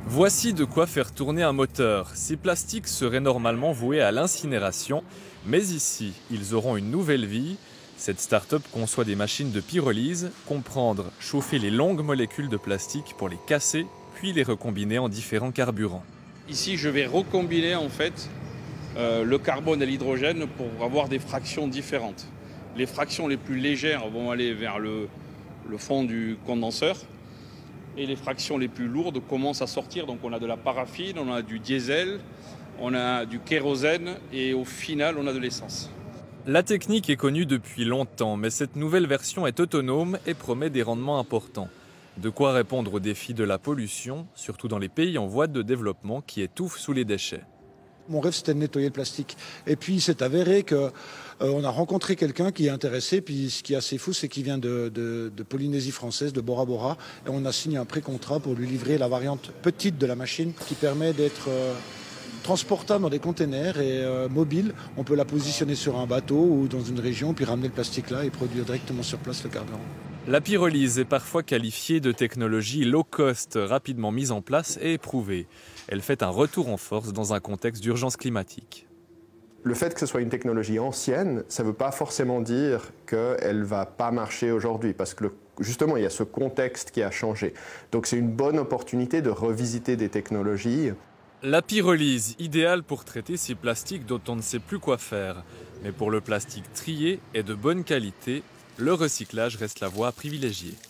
Voici de quoi faire tourner un moteur. Ces plastiques seraient normalement voués à l'incinération, mais ici, ils auront une nouvelle vie. Cette start-up conçoit des machines de pyrolyse, comprendre chauffer les longues molécules de plastique pour les casser, puis les recombiner en différents carburants. Ici, je vais recombiner en fait le carbone et l'hydrogène pour avoir des fractions différentes. Les fractions les plus légères vont aller vers le fond du condenseur et les fractions les plus lourdes commencent à sortir. Donc on a de la paraffine, on a du diesel, on a du kérosène et au final on a de l'essence. La technique est connue depuis longtemps, mais cette nouvelle version est autonome et promet des rendements importants. De quoi répondre aux défis de la pollution, surtout dans les pays en voie de développement qui étouffent sous les déchets. Mon rêve, c'était de nettoyer le plastique. Et puis, il s'est avéré qu'on a rencontré quelqu'un qui est intéressé. Puis, ce qui est assez fou, c'est qu'il vient de Polynésie française, de Bora Bora. Et on a signé un pré-contrat pour lui livrer la variante petite de la machine qui permet d'être transportable dans des containers et mobile. On peut la positionner sur un bateau ou dans une région, puis ramener le plastique là et produire directement sur place le carburant. La pyrolyse est parfois qualifiée de technologie low cost, rapidement mise en place et éprouvée. Elle fait un retour en force dans un contexte d'urgence climatique. Le fait que ce soit une technologie ancienne, ça ne veut pas forcément dire qu'elle ne va pas marcher aujourd'hui, parce que justement, il y a ce contexte qui a changé. Donc c'est une bonne opportunité de revisiter des technologies. La pyrolyse, idéale pour traiter ces plastiques dont on ne sait plus quoi faire. Mais pour le plastique trié et de bonne qualité, le recyclage reste la voie privilégiée.